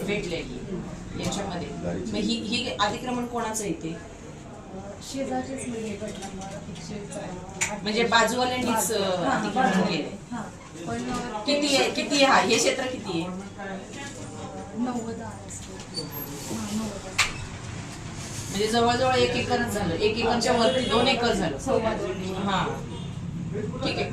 भेटलेली याच्यामध्ये. मग ही अतिक्रमण कोणाचं येते? शेजारचेच म्हणजे बाजूवाल्यांनीच अतिक्रमण केले. किती आहे, किती हा हे क्षेत्र किती आहे? 90 म्हणजे जवळजवळ 1 एकरच झालं. 1 एकरच्या वरती 2 एकर झालं. हा ठीक आहे.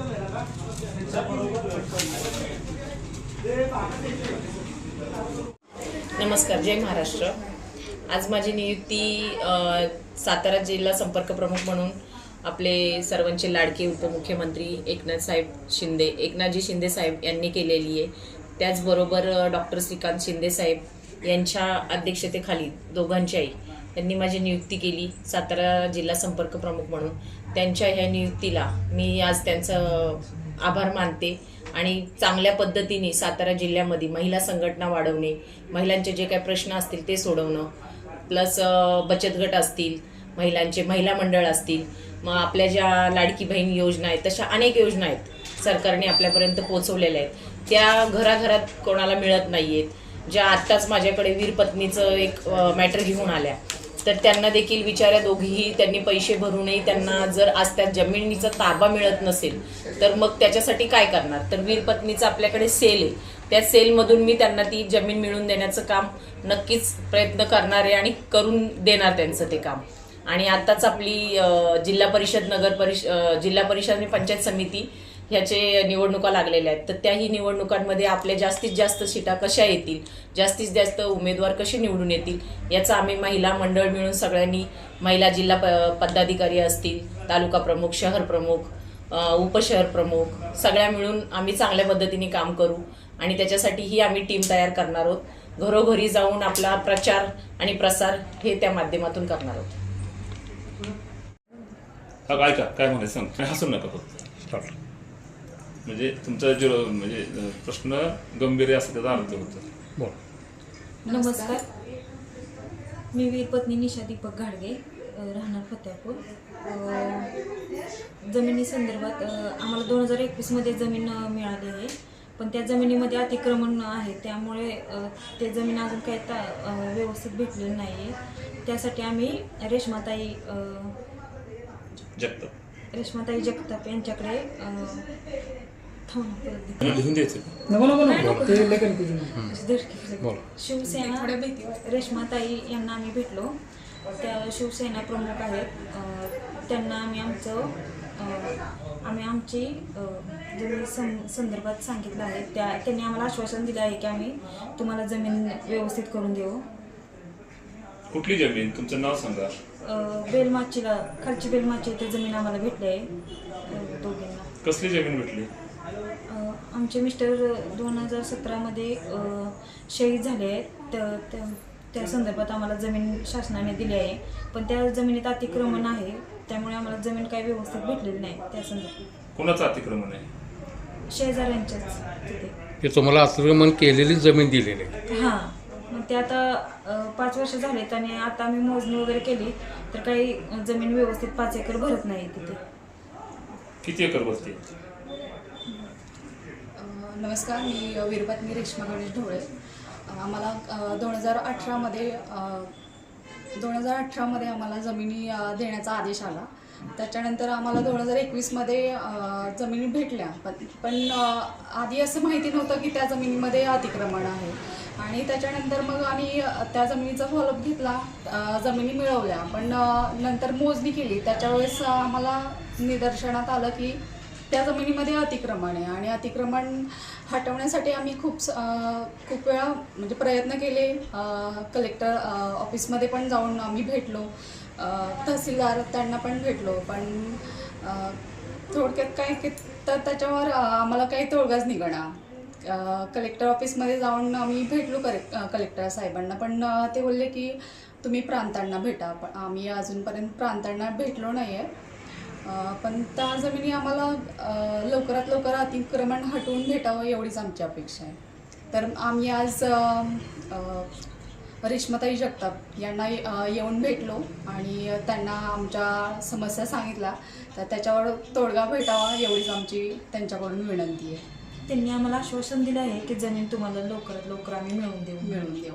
नमस्कार, जय महाराष्ट्र. आज माझी नियुक्ती सातारा जिल्हा संपर्क प्रमुख म्हणून आपले सर्वांचे लाडके उपमुख्यमंत्री एकनाथजी शिंदे साहेब यांनी केलेली आहे. त्याचबरोबर डॉक्टर श्रीकांत शिंदे साहेब यांच्या अध्यक्षतेखाली दोघांच्याही त्यांनी माझी नियुक्ती केली सातारा जिल्हा संपर्क प्रमुख म्हणून. त्यांच्या ह्या नियुक्तीला मी आज त्यांचं आभार मानते आणि चांगल्या पद्धतीने सातारा जिल्ह्यामध्ये महिला संघटना वाढवणे, महिलांचे जे काही प्रश्न असतील ते सोडवणं, प्लस बचत गट असतील, महिलांचे महिला मंडळ असतील, मग आपल्या ज्या लाडकी बहीण योजना आहेत तशा अनेक योजना आहेत सरकारने आपल्यापर्यंत पोहोचवलेल्या आहेत. त्या घराघरात कोणाला मिळत नाही आहेत. ज्या आत्ताच माझ्याकडे वीरपत्नीचं एक मॅटर घेऊन आल्या, तर त्यांना देखील विचारा दोघीही त्यांनी पैसे भरूनही त्यांना जर आज त्या जमिनीचा ताबा मिळत नसेल तर मग त्याच्यासाठी काय करणार. तर वीरपत्नीचा आपल्याकडे सेल आहे, त्या सेलमधून मी त्यांना ती जमीन मिळवून देण्याचं काम नक्कीच प्रयत्न करणार आहे आणि करून देणार त्यांचं ते काम. आणि आत्ताच आपली जिल्हा परिषद जिल्हा परिषद आणि पंचायत समिती ह्याचे निवडणुका लागलेल्या आहेत. तर त्याही निवडणुकांमध्ये आपल्या जास्तीत जास्त सीटा कशा येतील, जास्तीत जास्त उमेदवार कसे निवडून येतील याचा आम्ही महिला मंडळ मिळून सगळ्यांनी, महिला जिल्हा पदाधिकारी असतील, तालुका प्रमुख, शहर प्रमुख, उपशहर प्रमुख, सगळ्या मिळून आम्ही चांगल्या पद्धतीने काम करू आणि त्याच्यासाठीही आम्ही टीम तयार करणार आहोत. घरोघरी जाऊन आपला प्रचार आणि प्रसार हे त्या माध्यमातून करणार आहोत. काय म्हणायचं सांग, हसून नका फक्त. म्हणजे तुमचा जो म्हणजे प्रश्न गंभीर आहे असं त्याचा अर्थ होतो. नमस्कार, मी वीरपत्नी निशा दीपक घाडगे, राहणार फतेपूर. जमिनी संदर्भात आम्हाला 2021 जमीन मिळाली आहे, पण त्या जमिनीमध्ये अतिक्रमण आहे, त्यामुळे ते जमीन अजून काही व्यवस्थित भेटलेली नाही आहे. त्यासाठी आम्ही रेश्माताई जगताप यांच्याकडे शिवसेना रेश्माताई यांना आम्ही भेटलो. त्या शिवसेना प्रमुख आहेत. त्यांना आम्ही आमची जमीन संदर्भात सांगितलं आहे. त्यांनी आम्हाला आश्वासन दिलं आहे की आम्ही तुम्हाला जमीन व्यवस्थित करून देऊ. कुठली जमीन, तुमचं नाव सांगा. बेलमाचीला, खालची बेलमाची इथे जमीन आम्हाला भेटली आहे दोघींना. कसली जमीन भेटली? आमचे मिस्टर 2017 शहीद झाले आहेत. त्या संदर्भात आम्हाला जमीन शासनाने दिली आहे, पण त्या जमिनीत अतिक्रमण आहे, त्यामुळे आम्हाला जमीन काही व्यवस्थित भेटलेली नाही. त्या संदर्भात कोणाचं अतिक्रमण आहे? शेजाऱ्यांच्याच तिथे. ते तुम्हाला अतिक्रमण केलेली जमीन दिलेली आहे? हां, मग ते आता 5 वर्ष झालेत आणि आता आम्ही मोजणी वगैरे केली तर काही जमीन व्यवस्थित 5 एकर भरत नाही तिथे. किती एकर भरते? नमस्कार, मी वीरपत्नी रेश्मा गणेश ढोळे. आम्हाला 2018 आम्हाला जमिनी देण्याचा आदेश आला. त्याच्यानंतर आम्हाला 2021 जमिनी भेटल्या, पण आधी असं माहिती नव्हतं की त्या जमिनीमध्ये अतिक्रमण आहे. आणि त्याच्यानंतर मग आम्ही त्या जमिनीचा फॉलोअप घेतला, जमिनी मिळवल्या, पण नंतर मोजणी केली. त्याच्यावेळेस आम्हाला निदर्शनात आलं की त्या जमिनीमध्ये अतिक्रमण आहे आणि अतिक्रमण हटवण्यासाठी आम्ही खूप वेळा म्हणजे प्रयत्न केले. कलेक्टर ऑफिसमध्ये पण जाऊन आम्ही भेटलो, तहसीलदार त्यांना पण भेटलो, पण थोडक्यात काय की तर त्याच्यावर आम्हाला काही तोडगाच निघणार. कलेक्टर ऑफिसमध्ये जाऊन आम्ही भेटलो कलेक्टर साहेबांना, पण ते बोलले की तुम्ही प्रांतांना भेटा. पण आम्ही अजूनपर्यंत प्रांतांना भेटलो नाही आहे. पण त्या जमिनी आम्हाला लवकरात लवकर अतिक्रमण हटवून भेटावं एवढीच आमची अपेक्षा आहे. तर आम्ही आज रेश्माताई जगताप यांना येऊन भेटलो आणि त्यांना आमच्या समस्या सांगितल्या, तर त्याच्यावर तोडगा भेटावा एवढीच आमची त्यांच्याकडून विनंती आहे. त्यांनी आम्हाला आश्वासन दिलं आहे की जमीन तुम्हाला लवकरात लवकर आम्ही मिळवून देऊ. मिळवून देऊ.